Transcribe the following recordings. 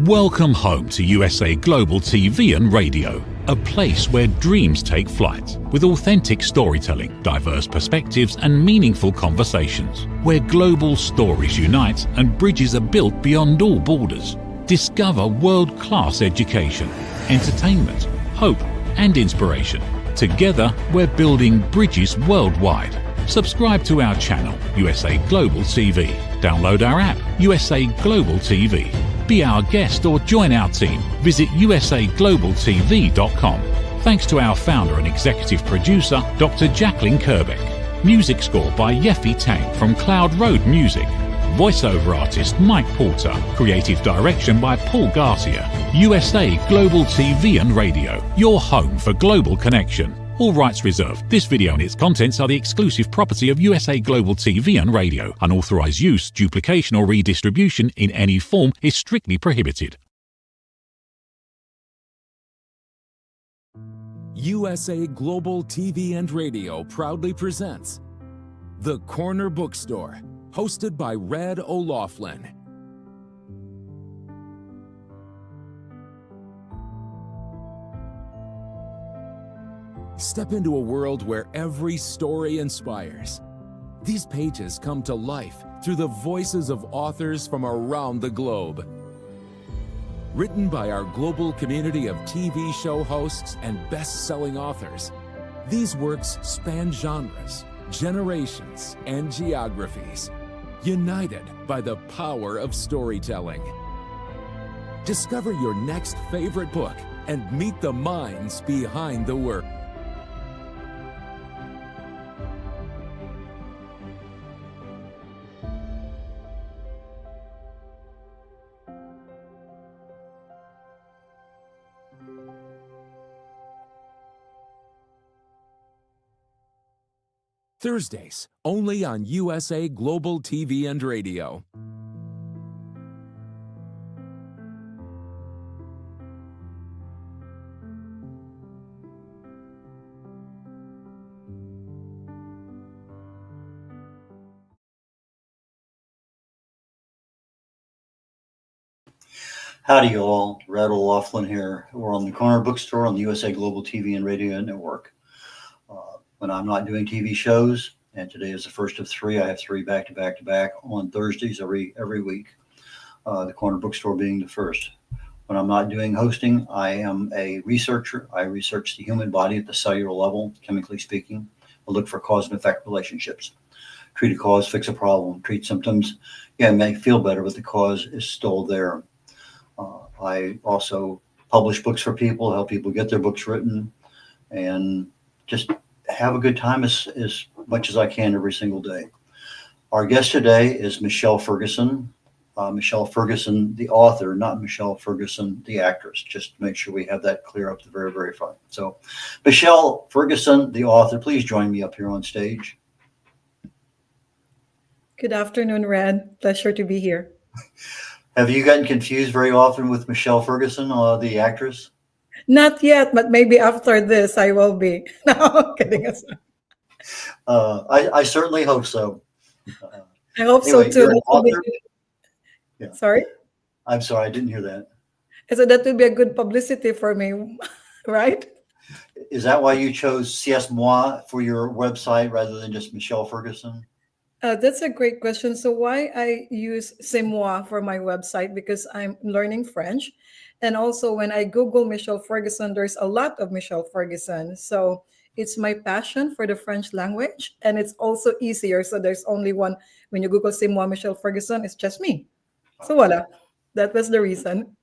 Welcome home to USA Global TV and Radio, a place where dreams take flight, with authentic storytelling, diverse perspectives and meaningful conversations, where global stories unite and bridges are built beyond all borders. Discover world-class education, entertainment, hope and inspiration. Together, we're building bridges worldwide. Subscribe to our channel, USA Global TV. Download our app, USA Global TV. Be our guest or join our team. Visit usaglobaltv.com. Thanks to our founder and executive producer, Dr. Jacqueline Kerbeck. Music score by Yeffy Tang from Cloud Road Music. Voiceover artist Mike Porter. Creative direction by Paul Garcia. USA Global TV and Radio. Your home for global connection. All rights reserved. This video and its contents are the exclusive property of USA Global TV and Radio. Unauthorized use, duplication or redistribution in any form is strictly prohibited. USA Global TV and Radio proudly presents The Corner Bookstore, hosted by Red O'Loughlin. Step into a world where every story inspires. These pages come to life through the voices of authors from around the globe. Written by our global community of TV show hosts and best-selling authors, these works span genres, generations, and geographies, united by the power of storytelling. Discover your next favorite book and meet the minds behind the work. Thursdays, only on USA Global TV and Radio. Howdy, you all. Red O'Loughlin here. We're on the Corner Bookstore on the USA Global TV and Radio Network. When I'm not doing TV shows, and today is the first of three, I have three back-to-back on Thursdays every week, the Corner Bookstore being the first. When I'm not doing hosting, I am a researcher. I research the human body at the cellular level, chemically speaking. I look for cause and effect relationships. Treat a cause, fix a problem. Treat symptoms, yeah, make you feel better, but the cause is still there. I also publish books for people, help people get their books written, and just have a good time as much as I can every single day. Our guest today is Michelle Ferguson. Michelle Ferguson, the author, not Michelle Ferguson, the actress, just to make sure we have that clear up the very, very front. So Michelle Ferguson, the author, please join me up here on stage. Good afternoon, Red. Pleasure to be here. Have you gotten confused very often with Michelle Ferguson, the actress? Not yet, but maybe after this I will be. No, kidding aside. I certainly hope so. I hope anyway, so too. Yeah. Sorry? I'm sorry, I didn't hear that. So that would be a good publicity for me, right? Is that why you chose CS Moi for your website rather than just Michelle Ferguson? That's a great question. So why I use C'est moi for my website, because I'm learning French. And also when I Google Michelle Ferguson, there's a lot of Michelle Ferguson. So it's my passion for the French language. And it's also easier. So there's only one. When you Google C'est moi Michelle Ferguson, it's just me. So voila, that was the reason.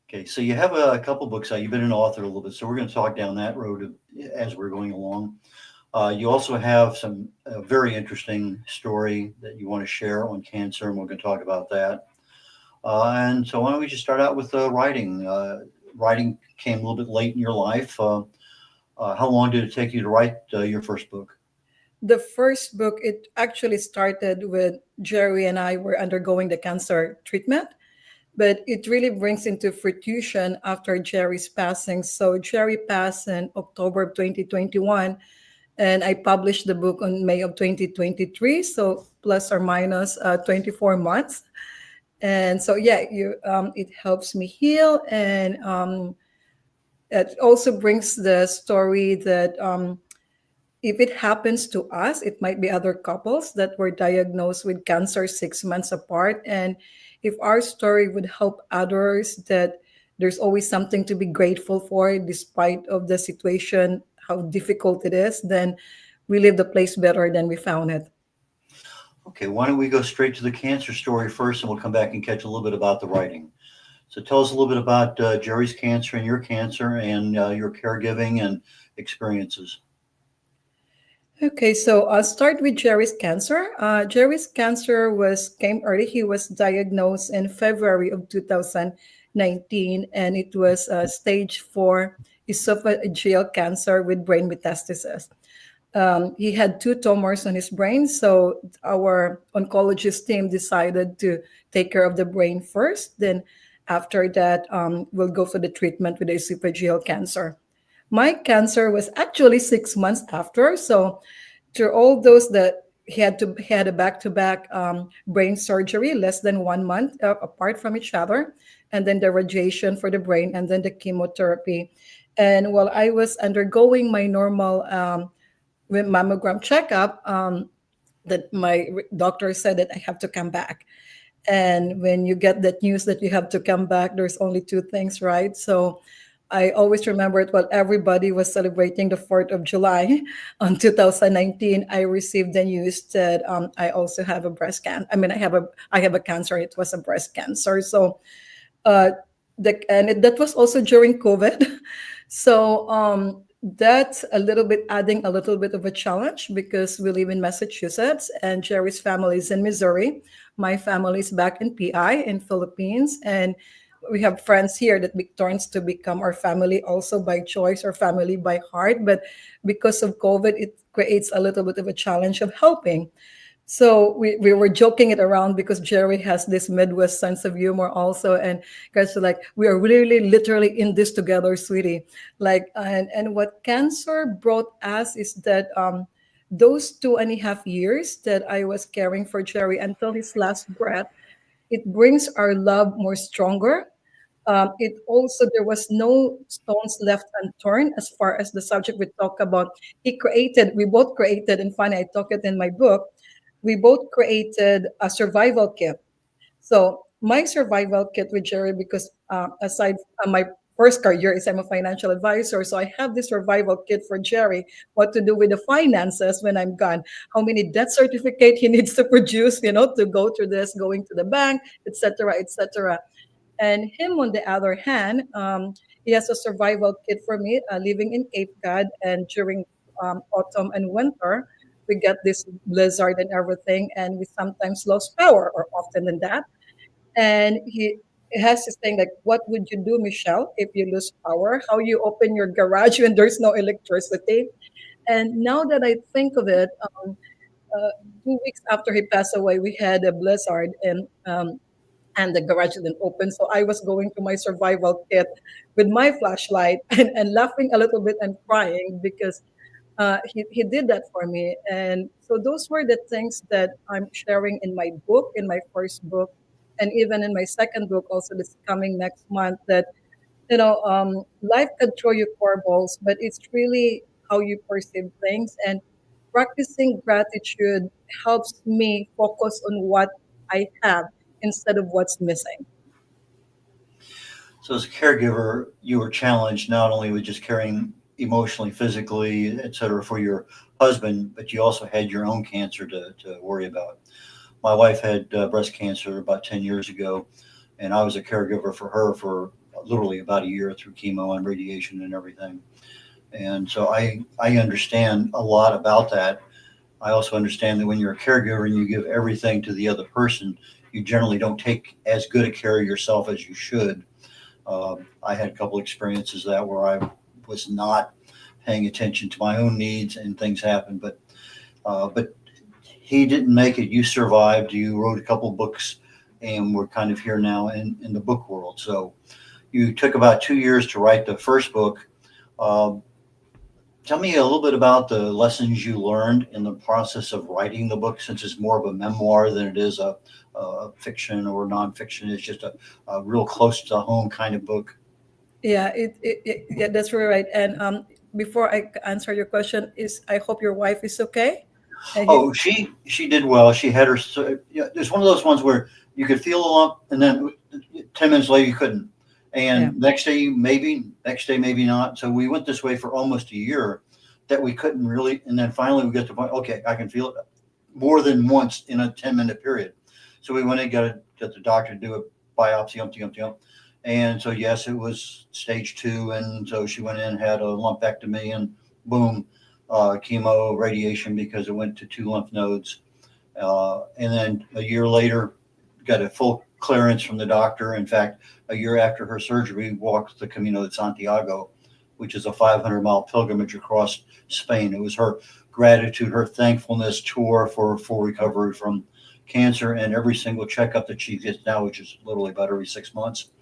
Okay, so you have a couple books out. You've been an author a little bit. So we're going to talk down that road as we're going along. You also have some very interesting story that you want to share on cancer, and we're going to talk about that. And so why don't we just start out with writing. Writing came a little bit late in your life. How long did it take you to write your first book? The first book, it actually started with Jerry and I were undergoing the cancer treatment, but it really brings into fruition after Jerry's passing. So Jerry passed in October of 2021, and I published the book on May of 2023, so plus or minus 24 months. And so yeah, it helps me heal, and it also brings the story that if it happens to us, it might be other couples that were diagnosed with cancer 6 months apart. And if our story would help others, that there's always something to be grateful for, despite of the situation, how difficult it is, then we leave the place better than we found it. Okay, why don't we go straight to the cancer story first, and we'll come back and catch a little bit about the writing. So tell us a little bit about Jerry's cancer and your caregiving and experiences. Okay, so I'll start with Jerry's cancer. Jerry's cancer came early. He was diagnosed in February of 2019, and it was stage 4 esophageal cancer with brain metastasis. He had 2 tumors on his brain, so our oncologist team decided to take care of the brain first. Then, after that, we'll go for the treatment with the esophageal cancer. My cancer was actually 6 months after. So, through all those that he had a back-to-back brain surgery, less than 1 month apart from each other, and then the radiation for the brain, and then the chemotherapy. And while I was undergoing my normal with mammogram checkup, that my doctor said that I have to come back. And when you get that news that you have to come back, there's only two things, right? So I always remember it while everybody was celebrating the 4th of July on 2019. I received the news that I also have a breast cancer. I mean, I have a cancer. It was a breast cancer. So uh, that was also during COVID. So that's a little bit adding a little bit of a challenge because we live in Massachusetts and Jerry's family is in Missouri. My family is back in PI in Philippines, and we have friends here that turns to become our family also by choice or family by heart. But because of COVID, it creates a little bit of a challenge of helping. So we were joking it around because Jerry has this Midwest sense of humor also. And guys are like, we are really literally in this together, sweetie. Like, and what cancer brought us is that those 2.5 years that I was caring for Jerry until his last breath, it brings our love more stronger. It also, there was no stones left unturned as far as the subject we talk about. We both created, and funny, I talk it in my book, we both created a survival kit. So my survival kit with Jerry, because aside my first career is I'm a financial advisor, so I have this survival kit for Jerry, what to do with the finances when I'm gone, how many debt certificate he needs to produce, to go through this, going to the bank, etc., etc. And him, on the other hand, he has a survival kit for me, living in Cape Cod, and during autumn and winter, we get this blizzard and everything, and we sometimes lost power, or often than that. And he has this thing like, "What would you do, Michelle, if you lose power? How you open your garage when there's no electricity?" And now that I think of it, uh, 2 weeks after he passed away, we had a blizzard, and the garage didn't open. So I was going to my survival kit with my flashlight and laughing a little bit and crying because he did that for me. And so those were the things that I'm sharing in my book, in my first book, and even in my second book, also this coming next month, that, life can throw you curveballs, but it's really how you perceive things. And practicing gratitude helps me focus on what I have instead of what's missing. So as a caregiver, you were challenged not only with just caring emotionally, physically, et cetera, for your husband, but you also had your own cancer to worry about. My wife had breast cancer about 10 years ago, and I was a caregiver for her for literally about a year through chemo and radiation and everything. And so I understand a lot about that. I also understand that when you're a caregiver and you give everything to the other person, you generally don't take as good a care of yourself as you should. I had a couple experiences that where I was not paying attention to my own needs and things happened, but he didn't make it. You survived. You wrote a couple books, and we're kind of here now in the book world. So you took about 2 years to write the first book. Uh, Tell me a little bit about the lessons you learned in the process of writing the book, since it's more of a memoir than it is a fiction or nonfiction. It's just a real close to home kind of book. Yeah, yeah, that's really right. And before I answer your question, is I hope your wife is okay. And Oh, she did well. She had her. Yeah, it's one of those ones where you could feel a lump, and then 10 minutes later you couldn't. yeah, And next day maybe, next day maybe not. So we went this way for almost a year, that we couldn't really. And then finally we get to the point. Okay, I can feel it more than once in a 10-minute period. So we went and got the doctor to do a biopsy, and so yes, it was stage 2, and so she went in, had a lumpectomy, and boom, chemo, radiation, because it went to 2 lymph nodes. And then a year later, got a full clearance from the doctor. In fact, a year after her surgery, walked the Camino de Santiago, which is a 500-mile pilgrimage across Spain. It was her gratitude, her thankfulness tour for full recovery from cancer, and every single checkup that she gets now, which is literally about every 6 months,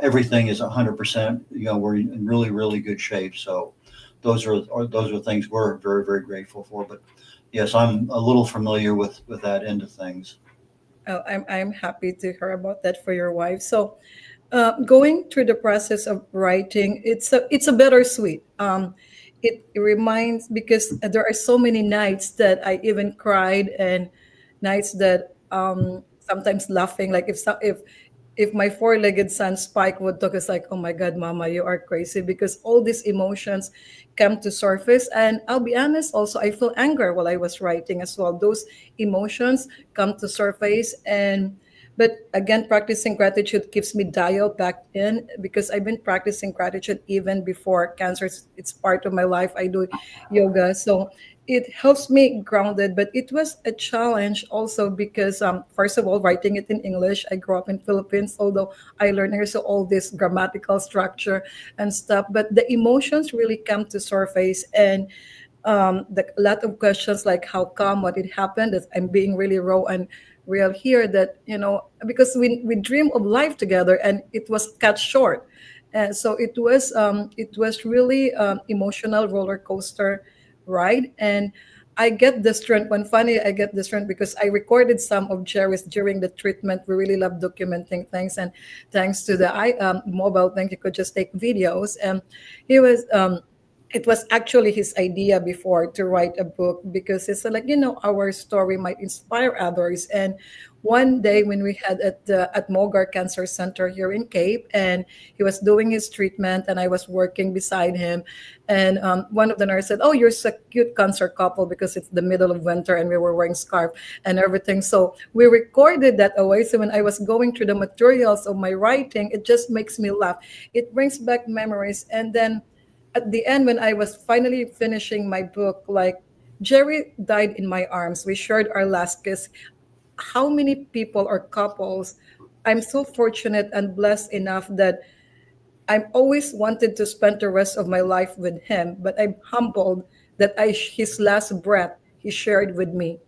everything is 100%. We're in really, really good shape. So those are things we're very, very grateful for. But yes, I'm a little familiar with that end of things. oh, I'm happy to hear about that for your wife. So, going through the process of writing, it's a bittersweet. It reminds because there are so many nights that I even cried, and nights that sometimes laughing. Like if my four-legged son Spike would talk, it's like, oh my God, Mama, you are crazy, because all these emotions come to surface. And I'll be honest, also I feel anger while I was writing as well. Those emotions come to surface. And but again, practicing gratitude keeps me dialed back in, because I've been practicing gratitude even before cancer. It's part of my life. I do yoga. So it helps me grounded, but it was a challenge also because first of all, writing it in English. I grew up in Philippines, although I learned here so all this grammatical structure and stuff, but the emotions really come to surface. And a lot of questions like how come, what it happened, that I'm being really raw and real here, that because we dream of life together and it was cut short. And so it was really emotional roller coaster ride. And I get the strength when funny I get the strength because I recorded some of Jerry's during the treatment. We really love documenting things, and thanks to the mobile thing, you could just take videos. And he was it was actually his idea before to write a book, because it's like, our story might inspire others. And one day when we had at Mogar Cancer Center here in Cape, and he was doing his treatment and I was working beside him, and one of the nurses said, oh, you're so cute cancer couple, because it's the middle of winter and we were wearing scarf and everything. So we recorded that away. So when I was going through the materials of my writing, it just makes me laugh. It brings back memories. And then at the end, when I was finally finishing my book, like, Jerry died in my arms. We shared our last kiss. How many people or couples, I'm so fortunate and blessed enough that I've always wanted to spend the rest of my life with him, but I'm humbled that his last breath he shared with me.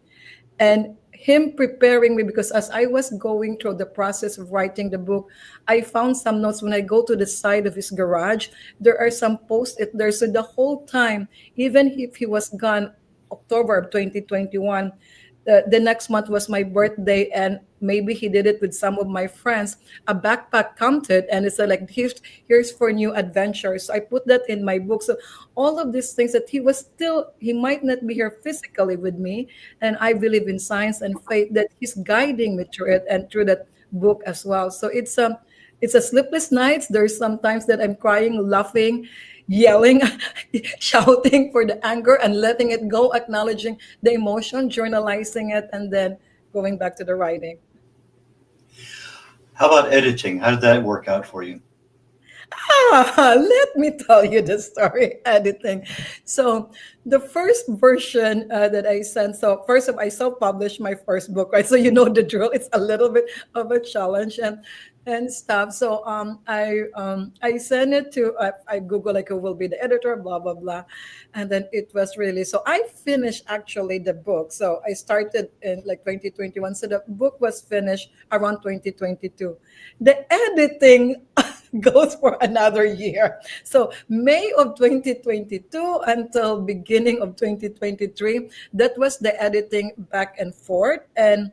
And him preparing me, because as I was going through the process of writing the book, I found some notes. When I go to the side of his garage, there are some post-it there. So the whole time, even if he was gone October of 2021, the next month was my birthday, and maybe he did it with some of my friends. A backpack counted, and it's like, here's for new adventures. So I put that in my book. So all of these things, that he might not be here physically with me, and I believe in science and faith that he's guiding me through it and through that book as well. So it's a sleepless nights. There's sometimes that I'm crying, laughing, yelling, shouting for the anger and letting it go, acknowledging the emotion, journalizing it, and then going back to the writing. How about editing? How did that work out for you? Let me tell you the story editing. So the first version that I sent, so first of all, I self-published my first book, right? So you know the drill. It's a little bit of a challenge and stuff. So I sent it to I Google like who will be the editor, blah blah blah, and then it was really, so I finished actually the book. So I started in like 2021, so the book was finished around 2022. The editing goes for another year. So May of 2022 until beginning of 2023, that was the editing back and forth. And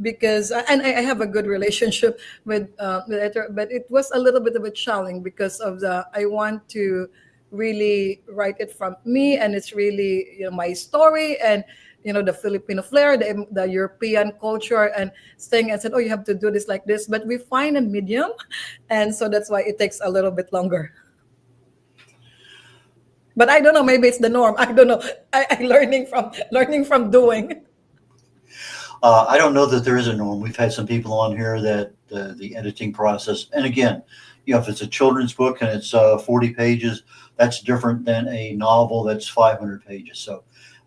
because and I have a good relationship with editor, but it was a little bit of a challenge because of the I want to really write it from me, and it's really, my story, and the Filipino flair, the European culture, and saying and said, oh, you have to do this like this, but we find a medium, and so that's why it takes a little bit longer. But I don't know, maybe it's the norm. I don't know. I learning from doing. I don't know that there is a norm. We've had some people on here that the editing process, and again, if it's a children's book and it's 40 pages, that's different than a novel that's 500 pages. So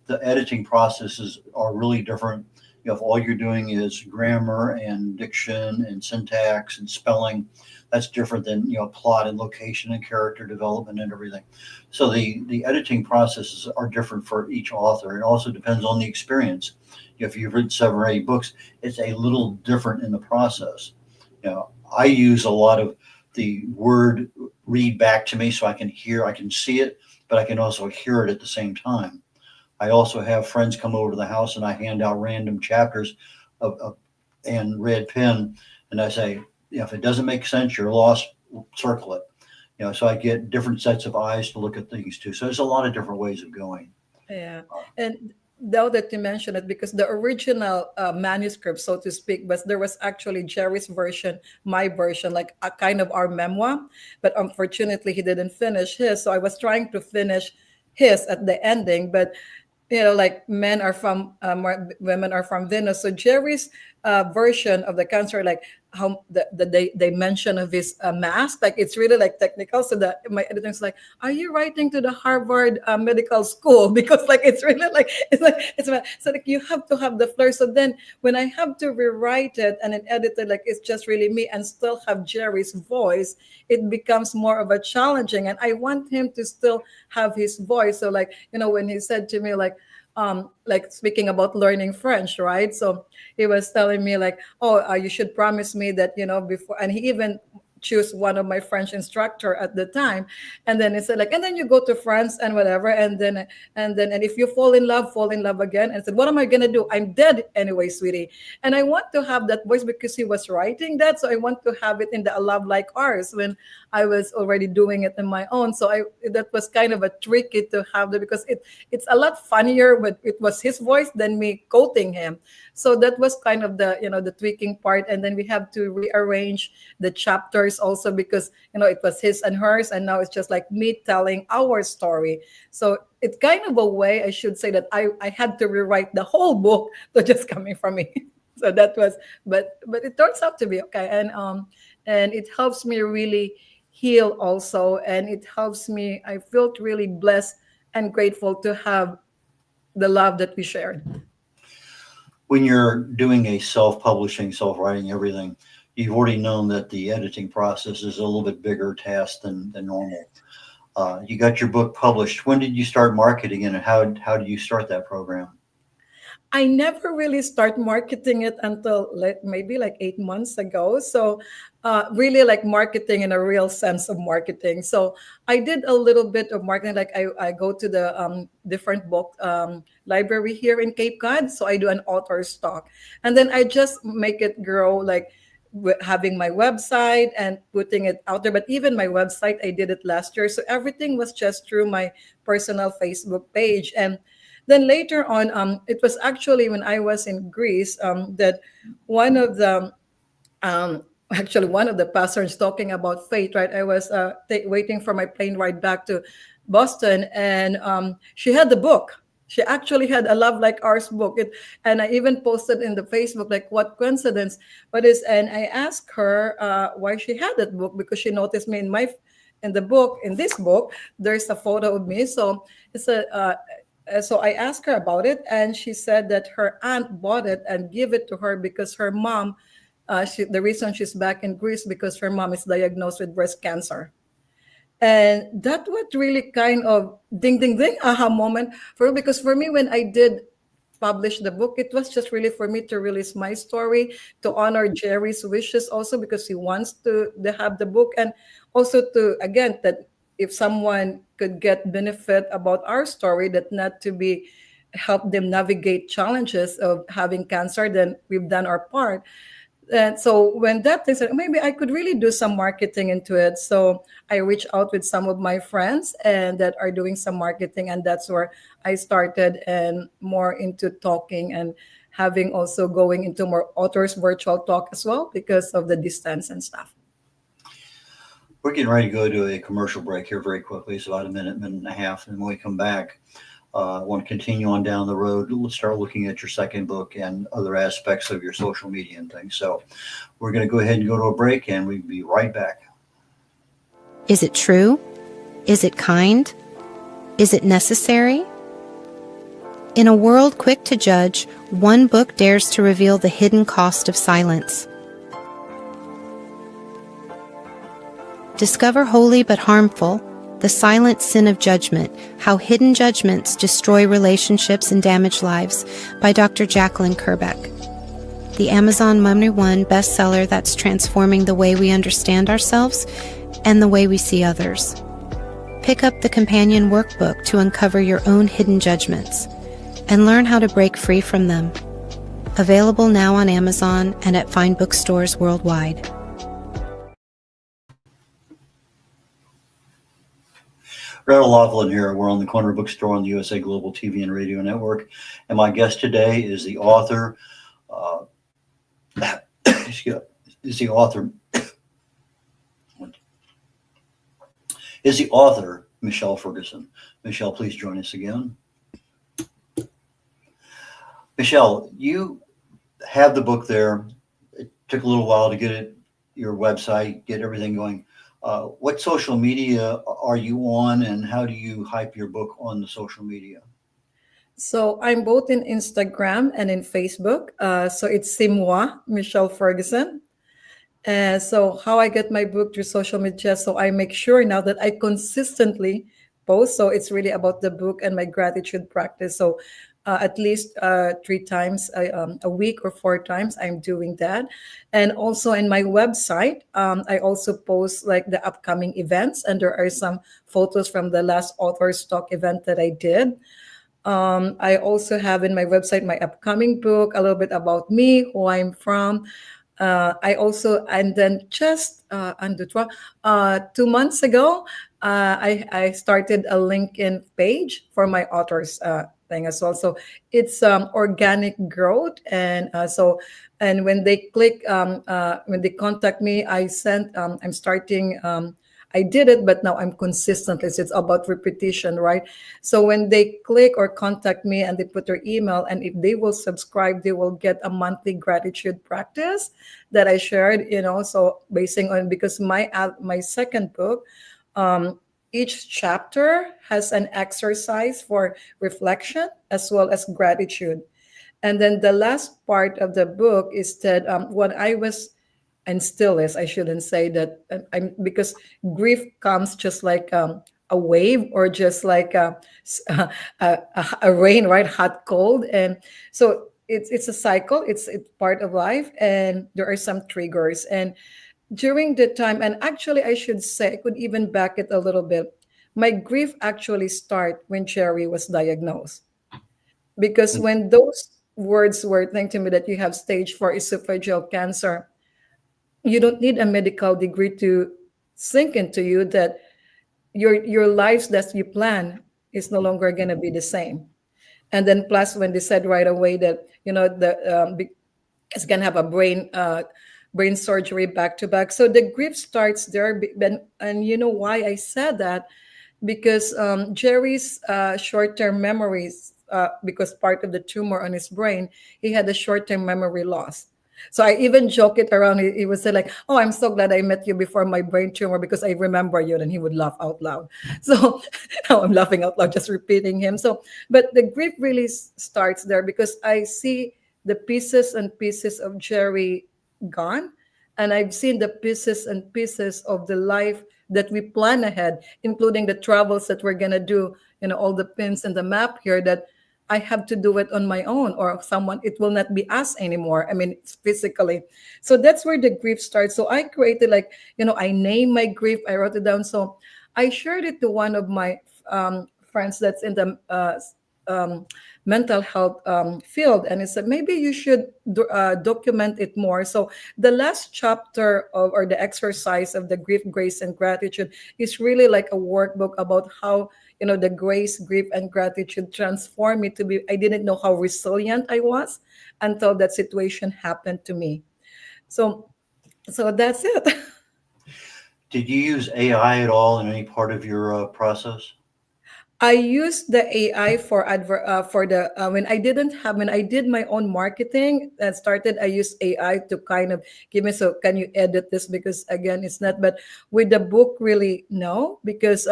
the editing processes are really different. If all you're doing is grammar and diction and syntax and spelling, that's different than plot and location and character development and everything. So the editing processes are different for each author. It also depends on the experience. If you've written 7 or 8 books, it's a little different in the process. I use a lot of the word read back to me so I can see it, but I can also hear it at the same time. I also have friends come over to the house and I hand out random chapters and red pen, and I say, if it doesn't make sense, you're lost, circle it. So I get different sets of eyes to look at things too. So there's a lot of different ways of going. Yeah. And now that you mention it, because the original manuscript, so to speak, but there was actually Jerry's version, my version, like a kind of our memoir, but unfortunately he didn't finish his. So I was trying to finish his at the ending, but like men are from women are from Venus. So Jerry's version of the cancer, like how the dimension of his mask, like it's really like technical. So that my editor's like, "Are you writing to the Harvard medical school?" Because like it's really like so like you have to have the flair. So then when I have to rewrite it and then edit it, like it's just really me and still have Jerry's voice, it becomes more of a challenging. And I want him to still have his voice. So like when he said to me like speaking about learning French, right? So he was telling me like, oh, you should promise me that, before, and he even choose one of my French instructor at the time. And then he said like, and then you go to France and whatever. And if you fall in love again. And I said, what am I going to do? I'm dead anyway, sweetie. And I want to have that voice because he was writing that. So I want to have it in the A Love Like Ours when I was already doing it on my own. So that was kind of a tricky to have that because it's a lot funnier when it was his voice than me quoting him. So that was kind of the tweaking part. And then we have to rearrange the chapters also because, it was his and hers. And now it's just like me telling our story. So it's kind of a way I should say that I had to rewrite the whole book to just coming from me. So that was, but it turns out to be okay. And it helps me really heal also. And it helps me, I felt really blessed and grateful to have the love that we shared. When you're doing a self-publishing, self-writing everything, you've already known that the editing process is a little bit bigger task than normal. You got your book published. When did you start marketing it, and how did you start that program? I never really start marketing it until maybe like 8 months ago. So really like marketing in a real sense of marketing. So I did a little bit of marketing. Like I go to the different book library here in Cape Cod. So I do an author's talk. And then I just make it grow like having my website and putting it out there. But even my website, I did it last year. So everything was just through my personal Facebook page. And then later on, it was actually when I was in Greece that one of the pastors talking about faith, right? I was waiting for my plane ride back to Boston, and she had the book. She actually had A Love Like Ours book. And I even posted in the Facebook, like, what coincidence. And I asked her why she had that book, because she noticed me in this book, there's a photo of me. So it's so I asked her about it, and she said that her aunt bought it and gave it to her because her mom, the reason she's back in Greece, because her mom is diagnosed with breast cancer. And that was really kind of ding, ding, ding, aha moment for her, because for me, when I did publish the book, it was just really for me to release my story, to honor Jerry's wishes also because he wants to have the book, and also to, again, that if someone could get benefit about our story, that not to be help them navigate challenges of having cancer, then we've done our part. And so when that thing said, maybe I could really do some marketing into it. So I reached out with some of my friends and that are doing some marketing. And that's where I started and more into talking and having also going into more authors virtual talk as well because of the distance and stuff. We're getting ready to go to a commercial break here very quickly. It's about a minute and a half. And when we come back, I want to continue on down the road. Let's start looking at your second book and other aspects of your social media and things. So we're going to go ahead and go to a break, and we'll be right back. Is it true? Is it kind? Is it necessary? In a world quick to judge, one book dares to reveal the hidden cost of silence. Discover Holy but Harmful: The Silent Sin of Judgment, How Hidden Judgments Destroy Relationships and Damage Lives by Dr. Jacqueline Kerbeck. The Amazon #1 bestseller that's transforming the way we understand ourselves and the way we see others. Pick up the companion workbook to uncover your own hidden judgments and learn how to break free from them. Available now on Amazon and at fine bookstores worldwide. Randall Laughlin here. We're on the Corner Bookstore on the USA Global TV and Radio Network. And my guest today is the author, Michelle Ferguson. Michelle, please join us again. Michelle, you have the book there. It took a little while to get it, your website, get everything going. What social media are you on, and how do you hype your book on the social media? So I'm both in Instagram and in Facebook. So it's Simwa, Michelle Ferguson. So how I get my book through social media, so I make sure now that I consistently post. So it's really about the book and my gratitude practice. So at least 3 times a week or 4 times I'm doing that. And also in my website, I also post like the upcoming events, and there are some photos from the last Authors Talk event that I did. I also have in my website my upcoming book, a little bit about me, who I'm from. I also, and then just 2 months ago, I started a LinkedIn page for my authors thing as well. So it's organic growth, and and when they click, when they contact me, I sent. I'm starting. I did it, but now I'm consistently. So it's about repetition, right? So when they click or contact me and they put their email, and if they will subscribe, they will get a monthly gratitude practice that I shared. So basing on, because my second book, each chapter has an exercise for reflection as well as gratitude. And then the last part of the book is that what I was, and still is, I shouldn't say that, because grief comes just like a wave, or just like a rain, right? Hot, cold. And so it's a cycle. It's part of life. And there are some triggers. And during the time, and actually I should say, I could even back it a little bit. My grief actually started when Jerry was diagnosed. Because when those words were saying to me that you have stage 4 esophageal cancer, you don't need a medical degree to sink into you that your lives that you plan is no longer going to be the same. And then plus when they said right away that it's going to have a brain surgery back to back, so the grief starts there. And you know why I said that? Because Jerry's short-term memories, because part of the tumor on his brain, he had a short-term memory loss. So I even joke it around. He would say like, "Oh, I'm so glad I met you before my brain tumor because I remember you." And he would laugh out loud. So now I'm laughing out loud, just repeating him. So, but the grief really starts there because I see the pieces and pieces of Jerry gone. And I've seen the pieces and pieces of the life that we plan ahead, including the travels that we're going to do, all the pins in the map here that I have to do it on my own, or someone, it will not be us anymore. I mean, it's physically. So that's where the grief starts. So I created, like, I named my grief, I wrote it down. So I shared it to one of my friends that's in the um, mental health field, and he said maybe you should document it more. So the last chapter of, or the exercise of the grief, grace, and gratitude is really like a workbook about how the grace, grief, and gratitude transformed me to be. I didn't know how resilient I was until that situation happened to me. So that's it. Did you use AI at all in any part of your process? I used the AI for the when I did my own marketing and started. I used AI to kind of give me, so can you edit this, because again it's not. But with the book, really no, because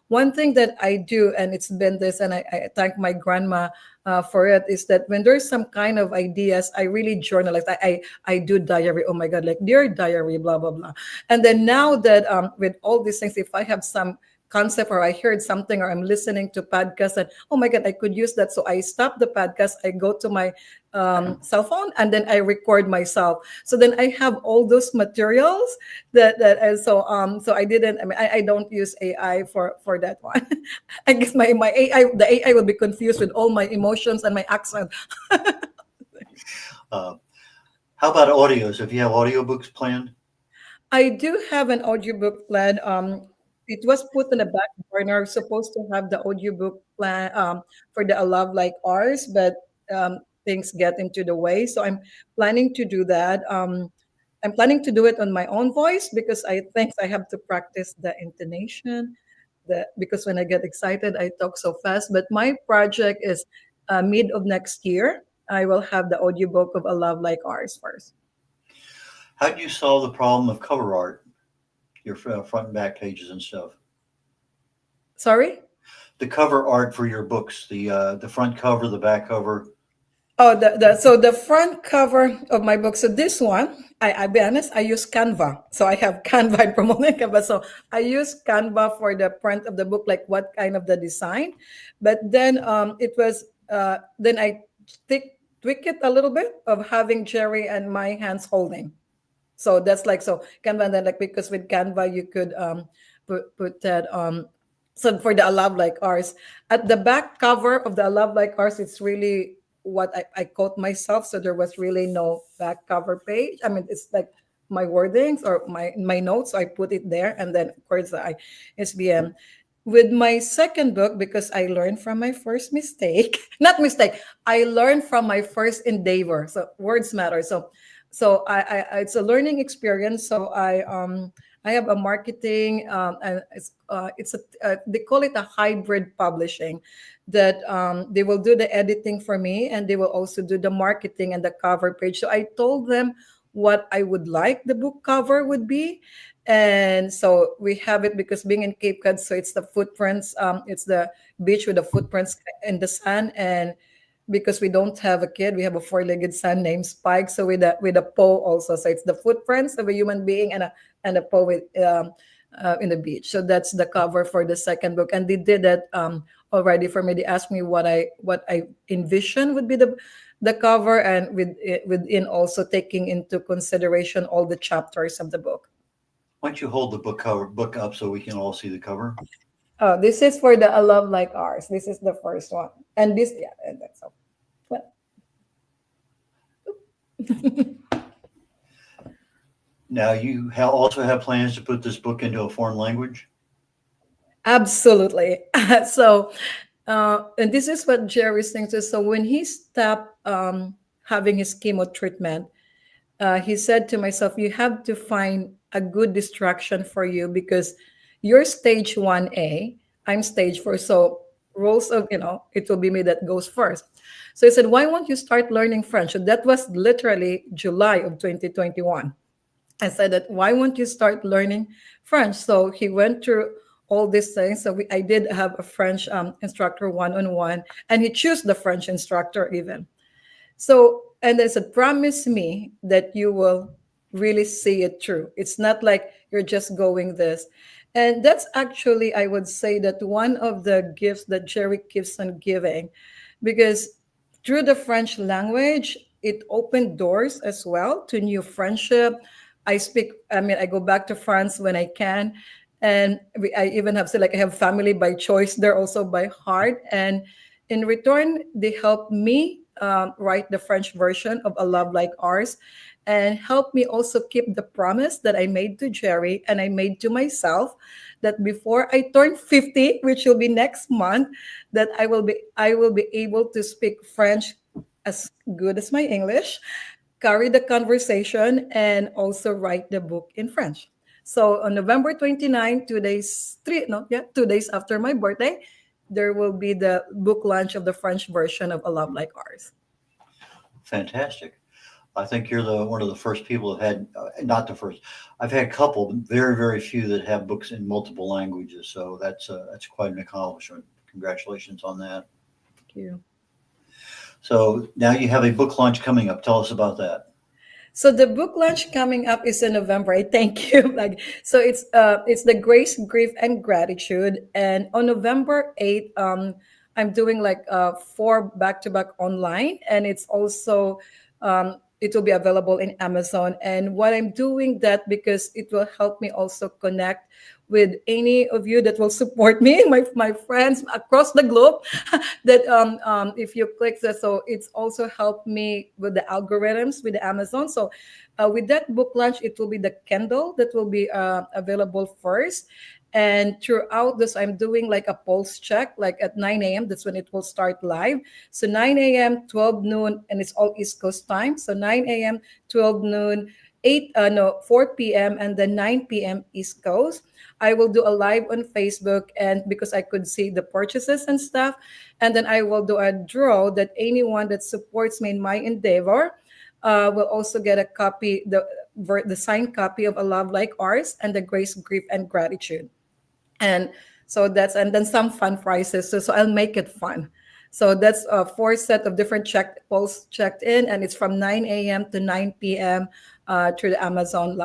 one thing that I do, and it's been this, and I thank my grandma for it, is that when there's some kind of ideas, I really journal. Like I do diary. Oh my God, like dear diary, blah blah blah. And then now that with all these things, if I have some concept, or I heard something, or I'm listening to podcast, and oh my God, I could use that. So I stop the podcast, I go to my cell phone, and then I record myself. So then I have all those materials and so I didn't. I mean, I don't use AI for that one. I guess my the AI will be confused with all my emotions and my accent. Uh, how about audios? If you have audiobooks planned? I do have an audiobook plan. It was put in the back burner. Supposed to have the audiobook plan for the A Love Like Ours, but things get into the way. So I'm planning to do that. I'm planning to do it on my own voice, because I think I have to practice the intonation. Because when I get excited, I talk so fast. But my project is mid of next year. I will have the audiobook of A Love Like Ours first. How do you solve the problem of cover art, your front and back pages and stuff? Sorry? The cover art for your books, the front cover, the back cover. Oh, so the front cover of my book. So this one, I be honest, I use Canva. So I have Canva and Promotional Canva. So I use Canva for the front of the book, like what kind of the design. But then it was then I tweak it a little bit of having Jerry and my hands holding. So that's like, so Canva, and then like, because with Canva you could put that so for the A Love Like Ours, at the back cover of the A Love Like Ours, it's really what I quote myself. So there was really no back cover page. I mean, it's like my wordings or my notes. So I put it there, and then of course I SBM. With my second book, because I learned from my first mistake, not mistake, I learned from my first endeavor. So words matter. So it's a learning experience. So I have a marketing and it's they call it a hybrid publishing, that they will do the editing for me, and they will also do the marketing and the cover page. So I told them what I would like the book cover would be. And so we have it, because being in Cape Cod, so it's the footprints, it's the beach with the footprints in the sand. And because we don't have a kid, we have a four-legged son named Spike. So with a paw also, so it's the footprints of a human being and a paw with in the beach. So that's the cover for the second book, and they did that already for me. They asked me what I envision would be the cover, and within also taking into consideration all the chapters of the book. Why don't you hold the book up so we can all see the cover? Oh, this is for the A Love Like Ours. This is the first one, and this, yeah, and that's all. Well. Now, you also have plans to put this book into a foreign language? Absolutely. So, and this is what Jerry's saying too. So when he stopped having his chemo treatment, he said to myself, you have to find a good distraction for you, because you're stage 1A, I'm stage 4. So rules of, it will be me that goes first. So he said, why won't you start learning French? So that was literally July of 2021. I said that, why won't you start learning French? So he went through all these things. So I did have a French instructor one-on-one, and he chose the French instructor even. So, and they said, promise me that you will really see it through. It's not like you're just going this. And that's actually, I would say that one of the gifts that Jerry keeps on giving, because through the French language, it opened doors as well to new friendship. I go back to France when I can. And I even have, I have family by choice there, also by heart. And in return, they help me write the French version of A Love Like Ours, and help me also keep the promise that I made to Jerry and I made to myself, that before I turn 50, which will be next month, that I will be able to speak French as good as my English, carry the conversation, and also write the book in French. So on November 29, 2 days, 2 days after my birthday, there will be the book launch of the French version of A Love Like Ours. Fantastic. I think you're one of the first people that had, not the first. I've had a couple, but very, very few that have books in multiple languages. So that's quite an accomplishment. Congratulations on that. Thank you. So now you have a book launch coming up. Tell us about that. So the book launch coming up is in November. I thank you. So it's the Grace, Grief, and Gratitude. And on November 8th, I'm doing 4 back-to-back online, and it's also it will be available in Amazon. And what I'm doing that because it will help me also connect with any of you that will support me, my friends across the globe, that if you click that, so it's also helped me with the algorithms with the Amazon. So with that book launch, it will be the Kindle that will be available first. And throughout this, I'm doing a pulse check, at 9 a.m. That's when it will start live. So 9 a.m., 12 noon, and it's all East Coast time. So 9 a.m., 12 noon, 4 p.m., and then 9 p.m. East Coast. I will do a live on Facebook, and because I could see the purchases and stuff. And then I will do a draw that anyone that supports me in my endeavor will also get a copy, the signed copy of A Love Like Ours and the Grace, Grief, and Gratitude. And so and then some fun prizes. So I'll make it fun. So that's 4 set of different polls checked in, and it's from 9 a.m. to 9 p.m. Through the Amazon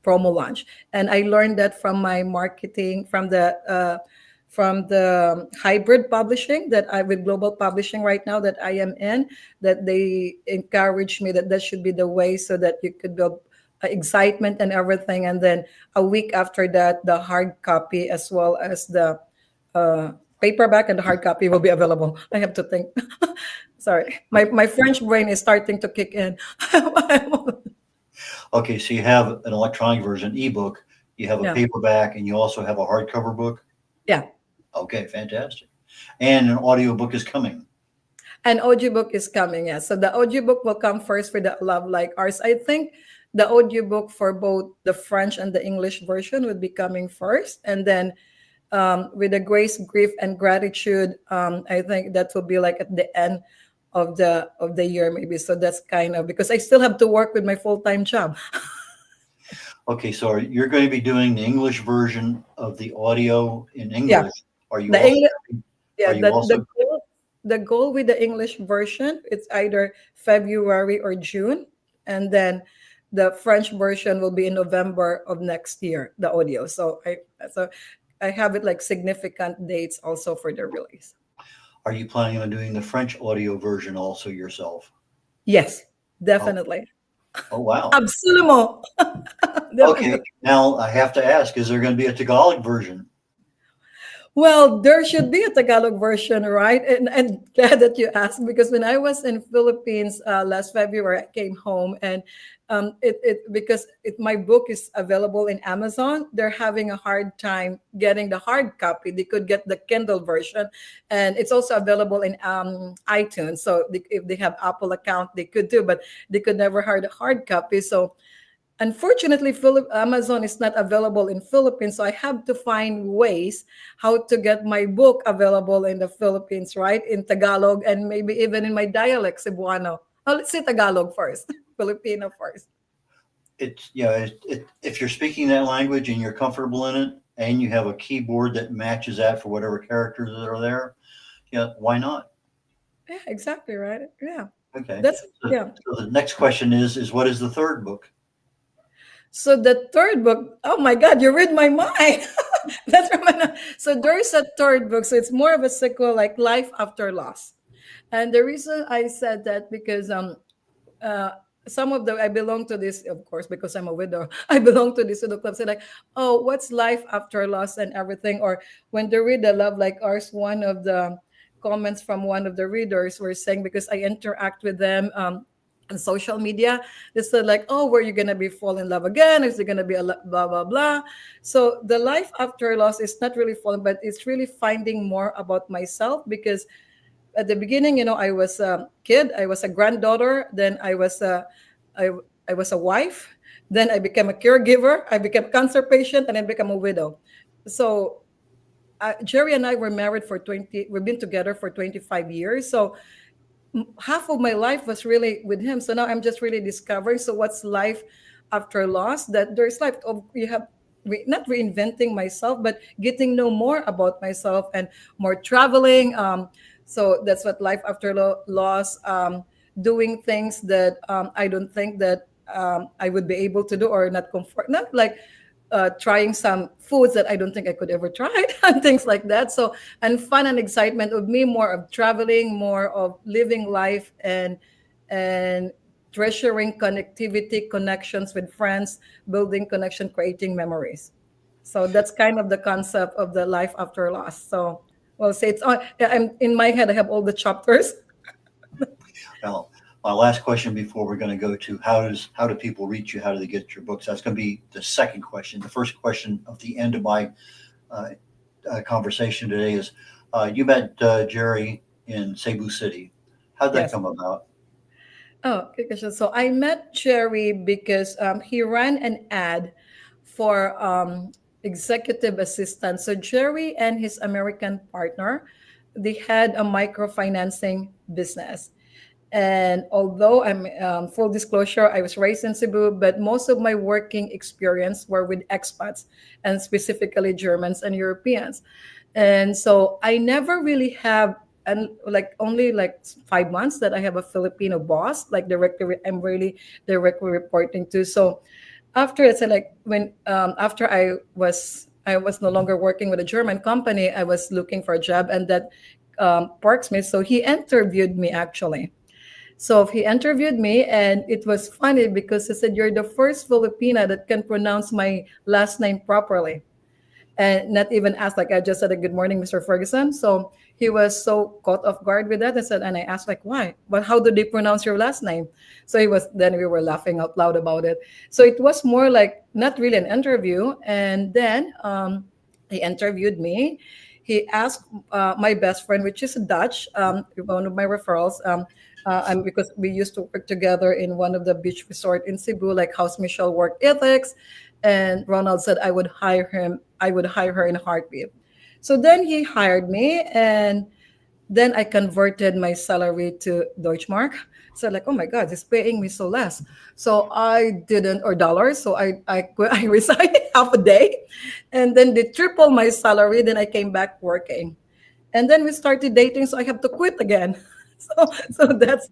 promo launch. And I learned that from my marketing, from the hybrid publishing that I with global publishing right now that I am in, that they encouraged me that should be the way, so that you could build excitement and everything. And then a week after that, the hard copy as well as the paperback and the hard copy will be available. I have to think. Sorry, my French brain is starting to kick in. Okay, so you have an electronic version, ebook, you have a paperback, and you also have a hardcover book? Yeah. Okay, fantastic. And an audiobook is coming. An audiobook is coming, yes. So the audiobook will come first for the Love Like Ours. I think the audiobook for both the French and the English version would be coming first. And then with the Grace, Grief, and Gratitude, I think that will be at the end of the year maybe. So that's kind of, because I still have to work with my full-time job. Okay, so you're going to be doing the English version of the audio in English. Yeah. Are you The also, English, yeah, are you also the goal with the English version, it's either February or June, and then the French version will be in November of next year, the audio. So I have it significant dates also for the release. Are you planning on doing the French audio version also yourself? Yes, definitely. Oh wow. Absolument. Okay, now I have to ask, is there going to be a Tagalog version? Well, there should be a Tagalog version, right? And glad that you asked, because when I was in Philippines last February, I came home, and my book is available in Amazon. They're having a hard time getting the hard copy. They could get the Kindle version, and it's also available in iTunes. So if they have Apple account, they could do, but they could never hard a hard copy. So unfortunately, Amazon is not available in Philippines, so I have to find ways how to get my book available in the Philippines, right? In Tagalog, and maybe even in my dialect, Cebuano. Oh, let's say Tagalog first, Filipino first. It's if you're speaking that language and you're comfortable in it, and you have a keyboard that matches that for whatever characters that are there, why not? Yeah, exactly, right. Yeah. Okay. So the next question is what is the third book? So the third book, oh my God, you read my mind. So there's a third book. So it's more of a sequel, like Life After Loss. And the reason I said that because uh some of the I belong to this, of course, because I'm a widow. I belong to this little club. Say like, oh, what's life after loss and everything? Or when they read the Love Like Ours, one of the comments from one of the readers were saying, because I interact with them on social media, they said like, oh, were you gonna be fall in love again? Is it gonna be a blah blah blah? So the life after loss is not really falling, but it's really finding more about myself, because at the beginning, I was a kid, I was a granddaughter, then I, I was a wife, then I became a caregiver, I became a cancer patient, and I became a widow. So Jerry and I were married for 20, we've been together for 25 years. So half of my life was really with him. So now I'm just really discovering. So what's life after loss? That there's life of you have not reinventing myself, but getting know more about myself and more traveling. So that's what life after loss. Doing things that I don't think that I would be able to do, or not comfort, not like trying some foods that I don't think I could ever try and things like that. So, and fun and excitement of me, more of traveling, more of living life, and treasuring connectivity, connections with friends, building connection, creating memories. So that's kind of the concept of the life after loss. So, well, say it's on. Yeah, I'm in my head. I have all the chapters. Well, my last question before we're going to go to how do people reach you? How do they get your books? That's going to be the second question. The first question of the end of my uh, conversation today is you met Jerry in Cebu City. How did that Yes. come about? Oh, good question. So I met Cherry because he ran an ad for executive assistant. So Jerry and his American partner, they had a microfinancing business. And although I'm full disclosure, I was raised in Cebu, but most of my working experience were with expats, and specifically Germans and Europeans. And so I never really have, and like only like 5 months that I have a Filipino boss, like directly, I'm really directly reporting to. So after it's like when after I was no longer working with a German company, I was looking for a job, and that parks me. So he interviewed me actually. So he interviewed me, and it was funny because he said, "You're the first Filipina that can pronounce my last name properly." And not even asked, like I just said, a good morning, Mr. Ferguson. So he was so caught off guard with that. And I asked, like, why? But how do they pronounce your last name? So then we were laughing out loud about it. So it was more like not really an interview. And then he interviewed me. He asked my best friend, which is Dutch, one of my referrals, and because we used to work together in one of the beach resort in Cebu, like House Michelle work ethics. And Ronald said I would hire him. I would hire her in a heartbeat. So then he hired me, and then I converted my salary to Deutschmark. So like, oh my God, he's paying me so less. So I didn't, or dollars. So I quit, I resigned half a day, and then they tripled my salary. Then I came back working, and then we started dating. So I have to quit again. So that's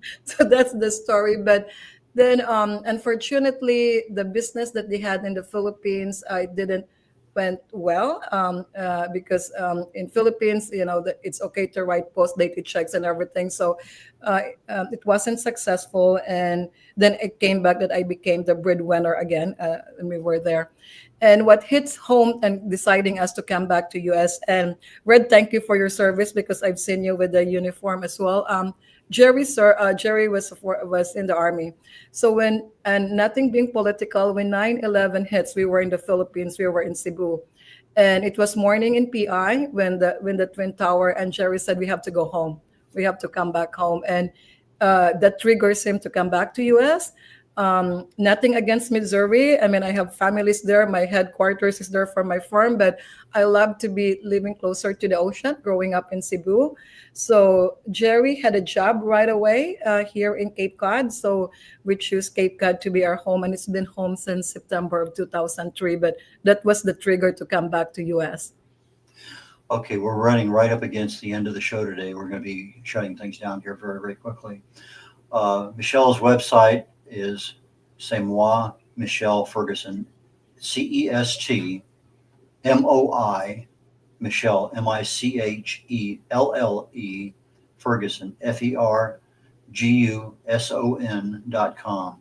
the story. But then unfortunately, the business that they had in the Philippines, I didn't went well because in Philippines, it's okay to write post-dated checks and everything. So it wasn't successful, and then it came back that I became the breadwinner again, and we were there. And what hits home and deciding us to come back to US, and Red, thank you for your service because I've seen you with the uniform as well. Jerry, sir, Jerry was in the army. So and nothing being political, when 9/11 hits, we were in the Philippines, we were in Cebu. And it was morning in PI when the Twin Tower, and Jerry said, we have to go home. We have to come back home. And that triggers him to come back to US. Nothing against Missouri. I mean, I have families there. My headquarters is there for my firm, but I love to be living closer to the ocean, growing up in Cebu. So Jerry had a job right away here in Cape Cod. So we choose Cape Cod to be our home, and it's been home since September of 2003. But that was the trigger to come back to US. Okay, we're running right up against the end of the show today. We're going to be shutting things down here very, very quickly. Michelle's website is C'est moi, Michelle Ferguson, CESTMOI, Michelle, MICHELLE, Ferguson, FERGUSON.com.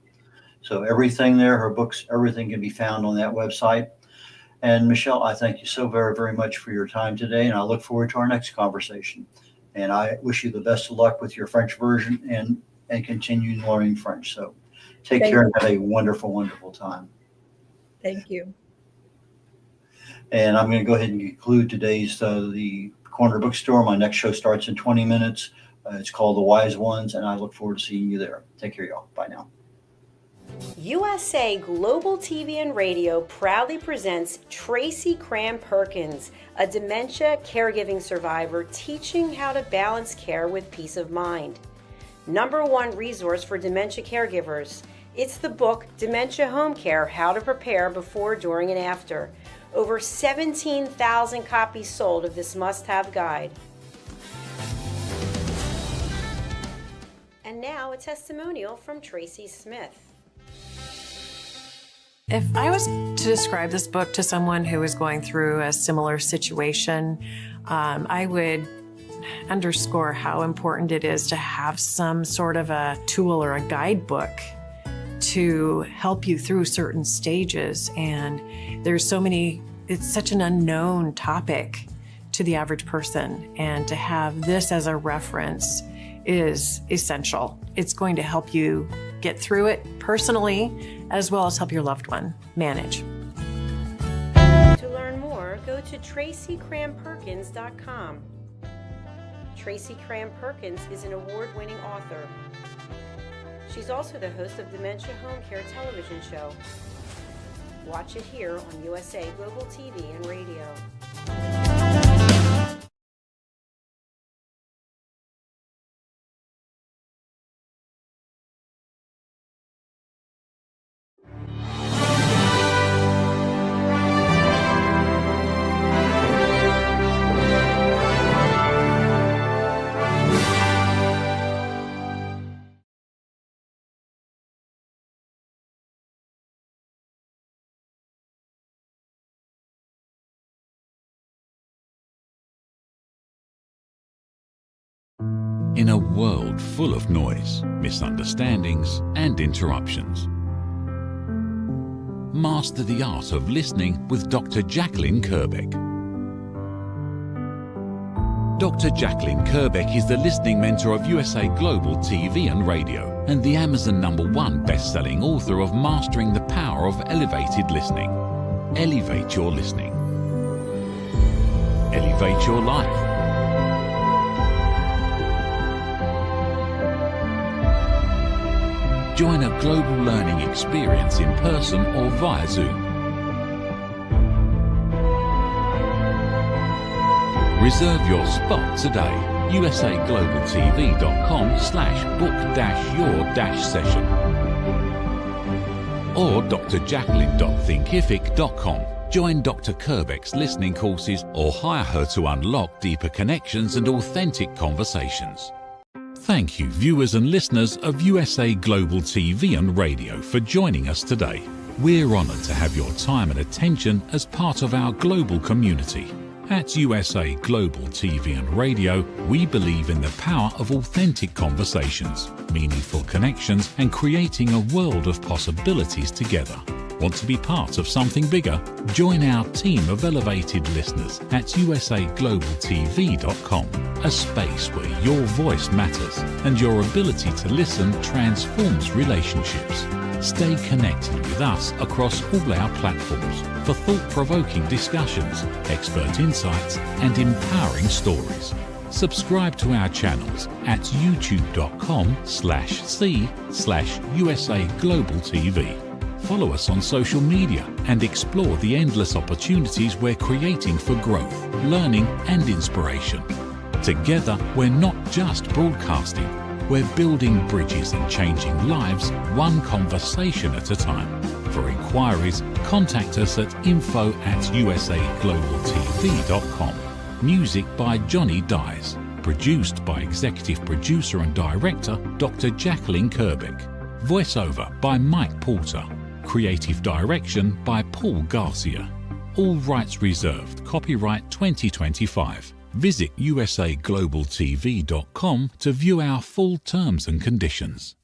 So everything there, her books, everything can be found on that website. And Michelle, I thank you so very, very much for your time today, and I look forward to our next conversation. And I wish you the best of luck with your French version and continuing learning French. So take care and have a wonderful, wonderful time. Thank you. And I'm going to go ahead and conclude today's the Corner Bookstore. My next show starts in 20 minutes. It's called The Wise Ones, and I look forward to seeing you there. Take care, y'all. Bye now. USA Global TV and Radio proudly presents Tracy Cram Perkins, a dementia caregiving survivor teaching how to balance care with peace of mind. #1 resource for dementia caregivers. It's the book Dementia Home Care: How to Prepare Before, During, and After. Over 17,000 copies sold of this must-have guide. And now a testimonial from Tracy Smith. If I was to describe this book to someone who is going through a similar situation, I would underscore how important it is to have some sort of a tool or a guidebook to help you through certain stages. And there's so many, it's such an unknown topic to the average person. And to have this as a reference is essential. It's going to help you get through it personally, as well as help your loved one manage. To learn more, go to TracyCramPerkins.com. Tracy Cram Perkins is an award-winning author. She's also the host of Dementia Home Care television show. Watch it here on USA Global TV and Radio. In a world full of noise, misunderstandings, and interruptions, master the art of listening with Dr. Jacqueline Kerbeck. Dr. Jacqueline Kerbeck is the listening mentor of USA Global TV and Radio and the Amazon #1 best-selling author of Mastering the Power of Elevated Listening. Elevate your listening. Elevate your life. Join a global learning experience in person or via Zoom. Reserve your spot today. usaglobaltv.com/book-your-session or drjacqueline.thinkific.com. Join Dr. Kerbeck's listening courses or hire her to unlock deeper connections and authentic conversations. Thank you, viewers and listeners of USA Global TV and Radio, for joining us today. We're honored to have your time and attention as part of our global community. At USA Global TV and Radio, we believe in the power of authentic conversations, meaningful connections, and creating a world of possibilities together. Want to be part of something bigger? Join our team of elevated listeners at usaglobaltv.com, a space where your voice matters and your ability to listen transforms relationships. Stay connected with us across all our platforms for thought-provoking discussions, expert insights, and empowering stories. Subscribe to our channels at youtube.com/c/USA-Global-TV. Follow us on social media and explore the endless opportunities we're creating for growth, learning, and inspiration. Together, we're not just broadcasting, we're building bridges and changing lives one conversation at a time. For inquiries, contact us at info@usaglobaltv.com. Music by Johnny Dies. Produced by Executive Producer and Director Dr. Jacqueline Kerbeck. Voiceover by Mike Porter. Creative Direction by Paul Garcia. All rights reserved. Copyright 2025. Visit usaglobaltv.com to view our full terms and conditions.